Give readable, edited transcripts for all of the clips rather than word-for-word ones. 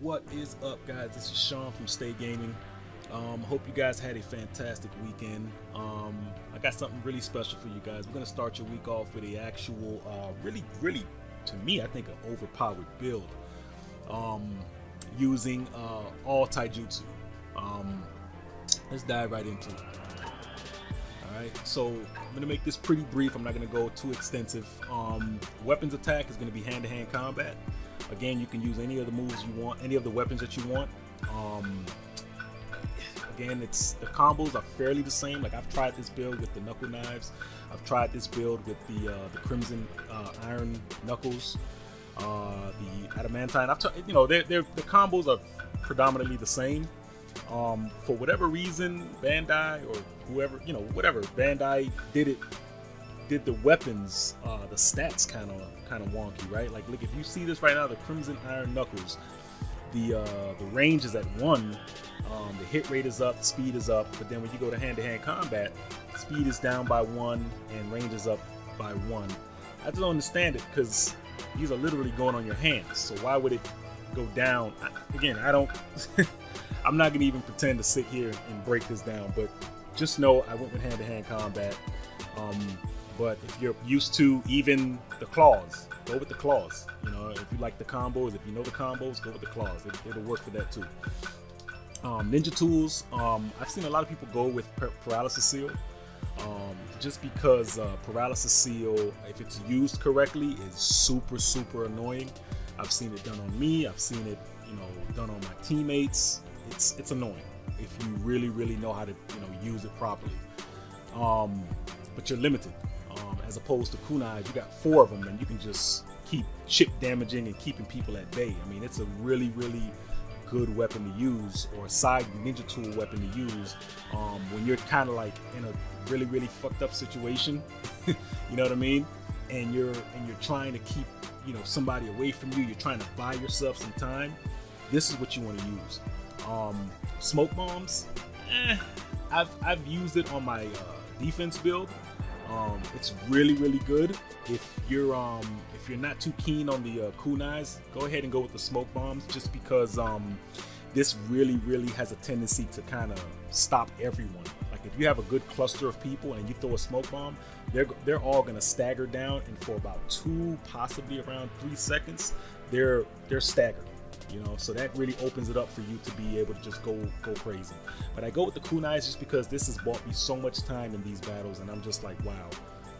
What is up, guys? This is Sean from Stay Gaming. Hope you guys had a fantastic weekend. I got something really special for you guys. We're gonna start your week off with a actual, really, to me, I think, an overpowered build, using all Taijutsu. Let's dive right into it. Alright, so I'm gonna make this pretty brief. I'm not gonna go too extensive. Weapons attack is gonna be hand-to-hand combat. Again, you can use any of the moves you want, any of the weapons that you want. Again, the combos are fairly the same. Like, I've tried this build with the knuckle knives. I've tried this build with the crimson iron knuckles, the adamantine. The combos are predominantly the same. For whatever reason, Bandai or whoever, whatever, Bandai did the weapons, the stats kind of wonky, right? Like, look, if you see this right now, the crimson iron knuckles, the range is at 1, the hit rate is up, speed is up, but then when you go to hand-to-hand combat, speed is down by 1 and range is up by 1. I just don't understand it, because these are literally going on your hands, so why would it go down? I don't I'm not gonna even pretend to sit here and break this down, but just know I went with hand-to-hand combat. But if you're used to even the claws, go with the claws. If you like the combos, if you know the combos, go with the claws. It'll work for that too. Ninja tools. I've seen a lot of people go with paralysis seal, just because paralysis seal, if it's used correctly, is super annoying. I've seen it done on me. I've seen it, done on my teammates. It's annoying if you really know how to use it properly. But you're limited. As opposed to kunai, you got 4 of them and you can just keep chip damaging and keeping people at bay. I mean, it's a really good weapon to use, or a side ninja tool weapon to use when you're kind of like in a really fucked up situation. You know what I mean? And you're trying to keep somebody away from you. You're trying to buy yourself some time. This is what you want to use. Smoke bombs. I've used it on my defense build. It's really good. If you're not too keen on the kunais, go ahead and go with the smoke bombs, just because this really has a tendency to kind of stop everyone. Like, if you have a good cluster of people and you throw a smoke bomb, they're all gonna stagger down, and for about 2, possibly around 3 seconds, they're staggered. So that really opens it up for you to be able to just go crazy. But I go with the kunais just because this has bought me so much time in these battles, and I'm just like, wow,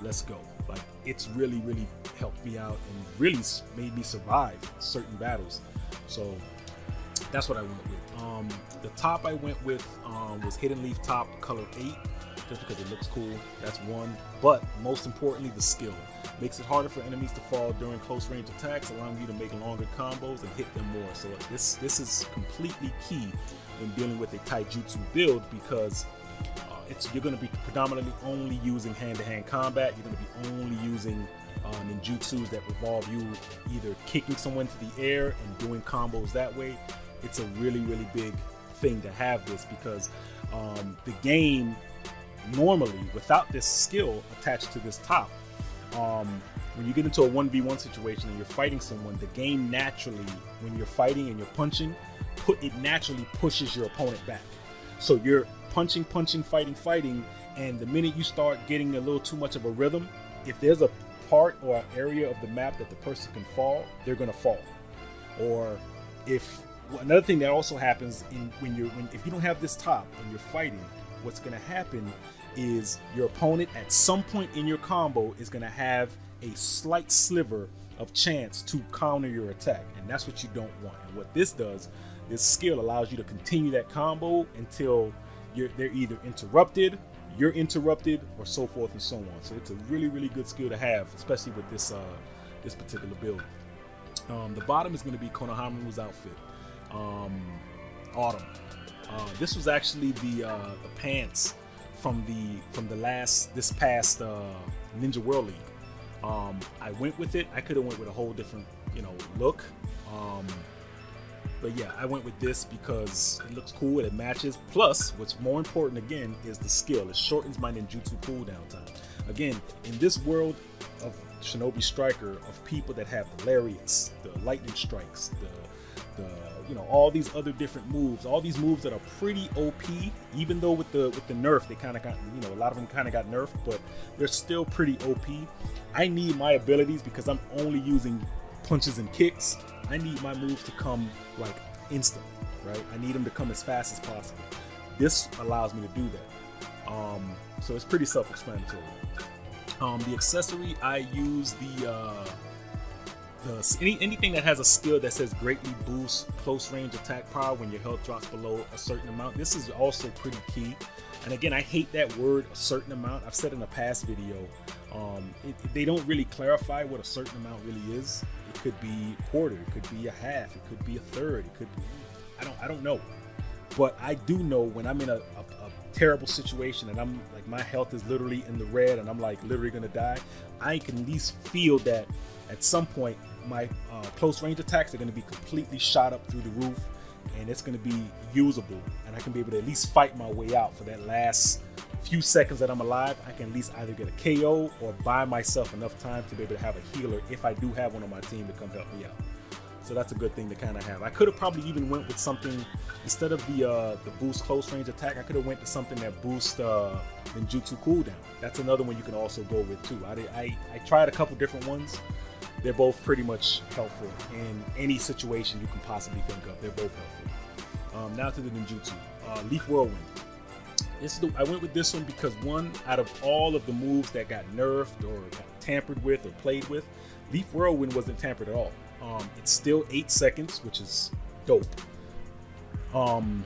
let's go. Like, it's really helped me out and really made me survive certain battles. So that's what I went with. The top I went with was Hidden Leaf Top color 8, just because it looks cool. That's 1. But most importantly, the skill makes it harder for enemies to fall during close range attacks, allowing you to make longer combos and hit them more. So this is completely key when dealing with a Taijutsu build, because you're going to be predominantly only using hand-to-hand combat. You're going to be only using ninjutsus that involve you either kicking someone to the air and doing combos that way. It's a really big thing to have this, because the game normally, without this skill attached to this top, when you get into a 1v1 situation and you're fighting someone, the game naturally, when you're fighting and you're punching, it naturally pushes your opponent back. So you're punching, fighting, and the minute you start getting a little too much of a rhythm, if there's a part or an area of the map that the person can fall, they're gonna fall. Or another thing that also happens if you don't have this top and you're fighting, what's gonna happen is your opponent at some point in your combo is going to have a slight sliver of chance to counter your attack, and that's what you don't want. And what this does, this skill allows you to continue that combo until they're either interrupted, you're interrupted, or so forth and so on. So it's a really good skill to have, especially with this particular build. The bottom is going to be Konohamaru's outfit, Autumn. This was actually the pants from this past Ninja World League. I went with it. I could have went with a whole different look, but yeah, I went with this because it looks cool and it matches. Plus, what's more important again is the skill. It shortens my ninjutsu cooldown time. Again, in this world of Shinobi Striker, of people that have the lariats, the lightning strikes, the you know, all these other different moves, all these moves that are pretty OP, even though with the nerf they kind of got, you know, a lot of them kind of got nerfed, but they're still pretty OP. I need my abilities, because I'm only using punches and kicks, I need my moves to come like instantly, right? I need them to come as fast as possible. This allows me to do that. So it's pretty self-explanatory. The accessory, I use anything that has a skill that says greatly boosts close range attack power when your health drops below a certain amount. This is also pretty key. And again, I hate that word, a certain amount. I've said in a past video, they don't really clarify what a certain amount really is. It could be a quarter, it could be a half, it could be a third, it could be, I don't know. But I do know when I'm in a terrible situation and I'm like, my health is literally in the red and I'm like literally gonna die, I can at least feel that at some point my close range attacks are going to be completely shot up through the roof, and it's going to be usable, and I can be able to at least fight my way out for that last few seconds that I'm alive. I can at least either get a KO or buy myself enough time to be able to have a healer if I do have one on my team to come help me out. So that's a good thing to kind of have. I could have probably even went with something instead of the boost close range attack. I could have went to something that boosts ninjutsu cooldown. That's another one you can also go with too. I tried a couple different ones. They're both pretty much helpful in any situation you can possibly think of. They're both helpful. Now to the ninjutsu. Leaf Whirlwind. I went with this one because, one, out of all of the moves that got nerfed or got tampered with or played with, Leaf Whirlwind wasn't tampered at all. It's still 8 seconds, which is dope. And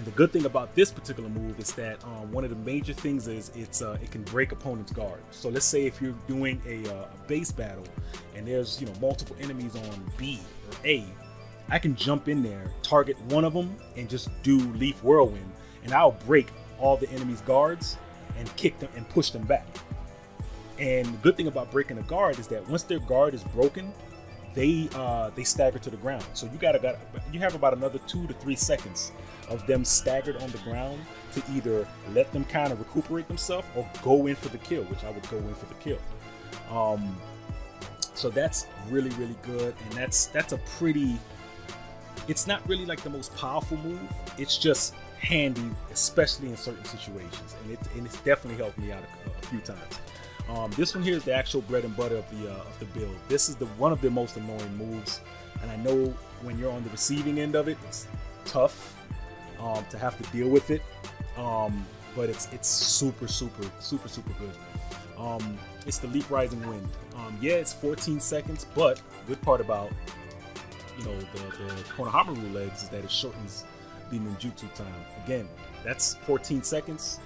the good thing about this particular move is that one of the major things is it can break opponent's guard. So let's say if you're doing a base battle and there's, you know, multiple enemies on B or A, I can jump in there, target one of them, and just do Leaf Whirlwind, and I'll break all the enemy's guards and kick them and push them back. And the good thing about breaking a guard is that once their guard is broken, they stagger to the ground. So you have about another 2 to 3 seconds of them staggered on the ground to either let them kind of recuperate themselves or go in for the kill, which I would go in for the kill. So that's really, really good, and that's a pretty, it's not really like the most powerful move, it's just handy, especially in certain situations, and it's definitely helped me out a few times. This one here is the actual bread and butter of the build. This is one of the most annoying moves, and I know when you're on the receiving end of it, it's tough to have to deal with it, but it's super good. It's the Leap Rising Wind. Yeah, it's 14 seconds, but good part about, you know, the Konohamaru legs is that it shortens the ninjutsu time. Again, that's 14 seconds.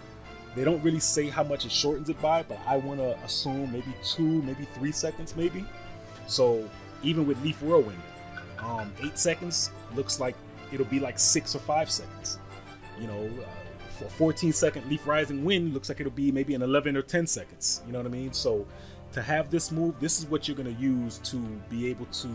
They don't really say how much it shortens it by, but I want to assume maybe 2, maybe 3 seconds, maybe. So even with Leaf Whirlwind, 8 seconds looks like it'll be like 6 or 5 seconds. You know, for a 14-second Leaf Rising Wind looks like it'll be maybe an 11 or 10 seconds. You know what I mean? So to have this move, this is what you're going to use to be able to,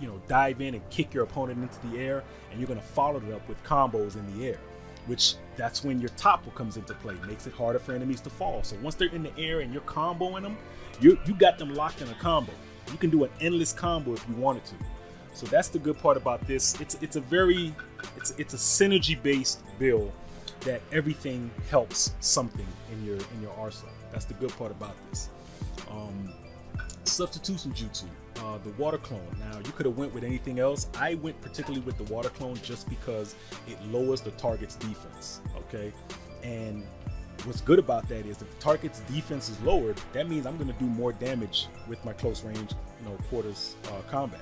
you know, dive in and kick your opponent into the air, and you're going to follow it up with combos in the air, which that's when your topple comes into play. It makes it harder for enemies to fall. So once they're in the air and you're comboing them, you got them locked in a combo. You can do an endless combo if you wanted to. So that's the good part about this. It's a synergy based build that everything helps something in your arsenal. That's the good part about this. Substitution jutsu, the water clone. Now you could have went with anything else. I went particularly with the water clone just because it lowers the target's defense. Okay, and what's good about that is if the target's defense is lowered, that means I'm going to do more damage with my close range, you know, quarters combat.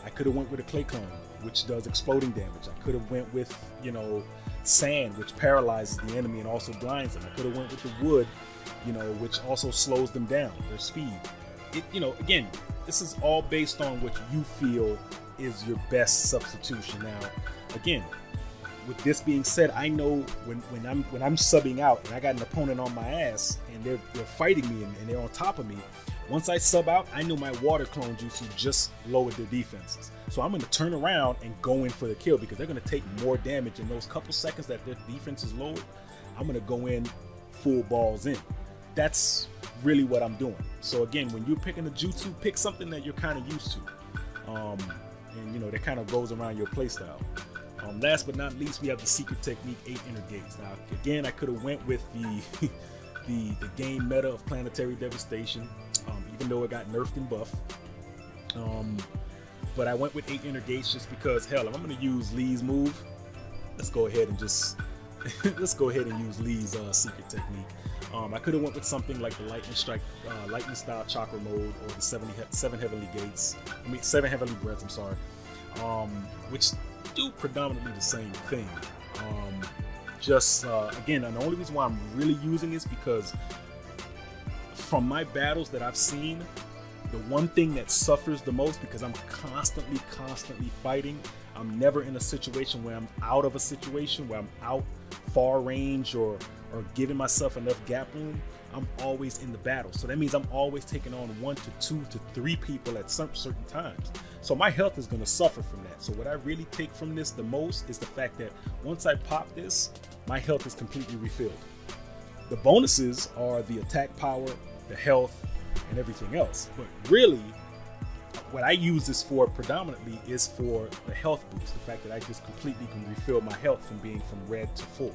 I could have went with a clay clone, which does exploding damage. I could have went with, you know, sand, which paralyzes the enemy and also blinds them. I could have went with the wood, you know, which also slows them down, their speed. You know, again, this is all based on what you feel is your best substitution. Now, again, with this being said, I know when I'm subbing out and I got an opponent on my ass and they're fighting me and they're on top of me, once I sub out, I know my water clone jutsu just lowered their defenses. So I'm going to turn around and go in for the kill because they're going to take more damage in those couple seconds that their defense is lowered. I'm going to go in full balls in. That's really what I'm doing. So again, when you're picking a jutsu, pick something that you're kind of used to. and you know that kind of goes around your playstyle. Last but not least, we have the secret technique, 8 inner gates. Now again, I could have went with the the game meta of planetary devastation, even though it got nerfed and buffed. But I went with 8 inner gates just because, hell, if I'm going to use Lee's move, let's go ahead and just let's go ahead and use Lee's secret technique. I could have went with something like the lightning strike, lightning style chakra mode, or the 7 heavenly gates. I mean 7 heavenly breaths. I'm sorry, which do predominantly the same thing. Again, and the only reason why I'm really using is because from my battles that I've seen, the one thing that suffers the most, because I'm constantly fighting, I'm never in a situation where I'm out of a situation where I'm out far range or giving myself enough gap room. I'm always in the battle, so that means I'm always taking on 1 to 2 to 3 people at certain times. So my health is going to suffer from that. So what I really take from this the most is the fact that once I pop this, my health is completely refilled. The bonuses are the attack power, the health, and everything else. But really, what I use this for predominantly is for the health boost. The fact that I just completely can refill my health from being from red to full.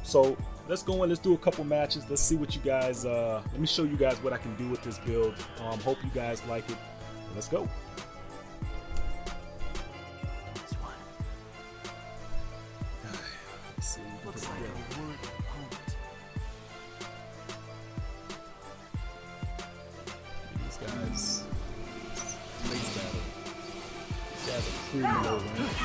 So let's go in, let's do a couple matches. Let's see what you guys, let me show you guys what I can do with this build. Hope you guys like it. Let's go. Let's see. Looks like a word opponent. These guys, base battle. These guys are pretty low rank.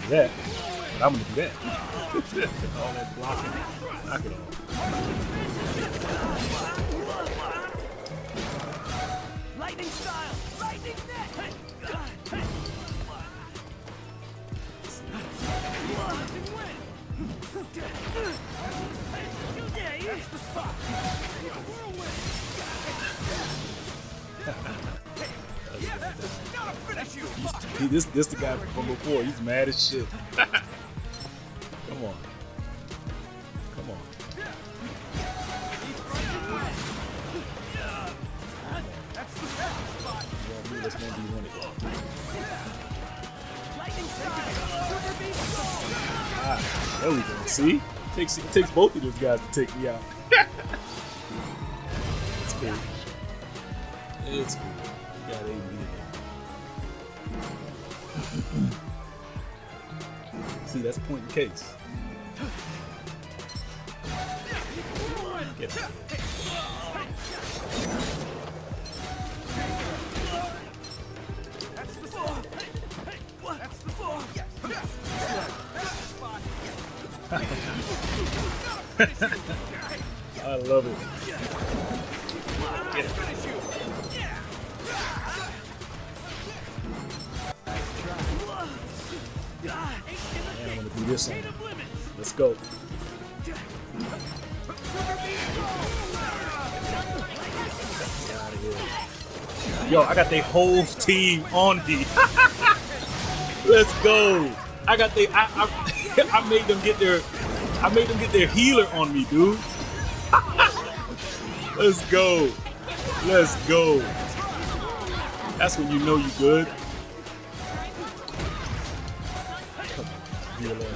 That, but I'm gonna do that. All that blocking, knock it off. Lightning style, lightning net. That's the spot. This the guy from before. He's mad as shit. Come on. Come on. Let's maybe win it. Ah, there we go. See? It takes both of those guys to take me out. It's cool. It's cool. You got AB. See, that's point in case. Get out of here. I love it. Get it. And I'm gonna do this one. Let's go. Yo, I got the whole team on D. Let's go. I got the I made them get their healer on me, dude. Let's go. Let's go. That's when you know you good. Come on, healer.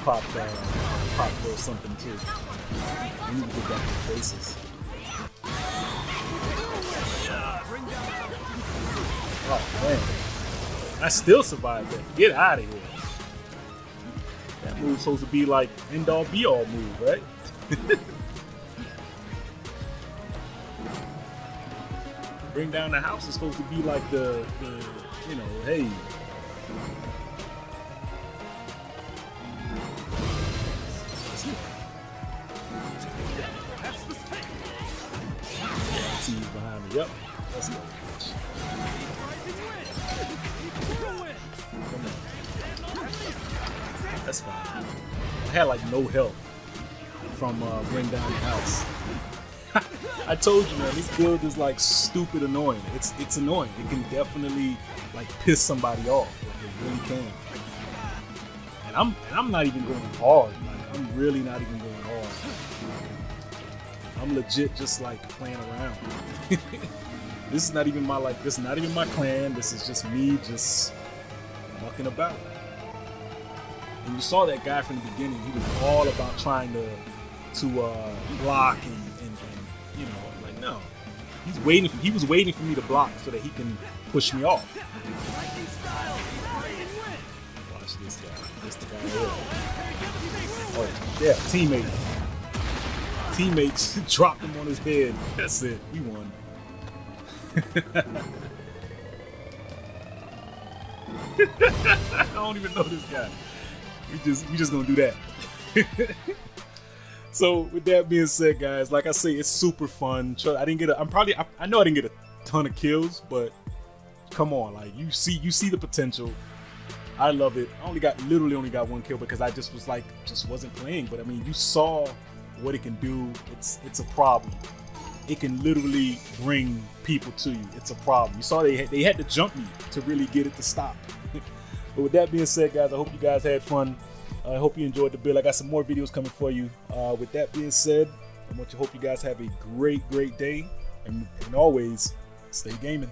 popped a little something too. We need to get back to the bases. Oh man, I still survived that. Get out of here. That move's supposed to be like end all be all move, right? Bring down the house is supposed to be like the you know, hey. T's behind me. Yep. Let's go. That's fine. I had like no help from bring down the house. I told you, man, this build is like stupid annoying. It's annoying. It can definitely like piss somebody off. Like, it really can. And I'm not even going hard. Like, I'm really not even going hard. I'm legit just like playing around. This is not even my this is not even my clan. This is just me just mucking about. And you saw that guy from the beginning. He was all about trying to block and you know, like no. He was waiting for me to block so that he can push me off. Watch this guy. This the guy here. Oh yeah, teammates dropped him on his head. That's it. We won. I don't even know this guy. We just gonna do that. So with that being said, guys, like I say, it's super fun. I didn't get I know I didn't get a ton of kills, but come on, like you see the potential. I love it. I literally only got one kill because I just wasn't playing. But I mean, you saw what it can do. It's a problem. It can literally bring people to you. It's a problem. You saw they had to jump me to really get it to stop. But with that being said, guys, I hope you guys had fun. I hope you enjoyed the build. I got some more videos coming for you. With that being said, I hope you guys have a great day. And always, stay gaming.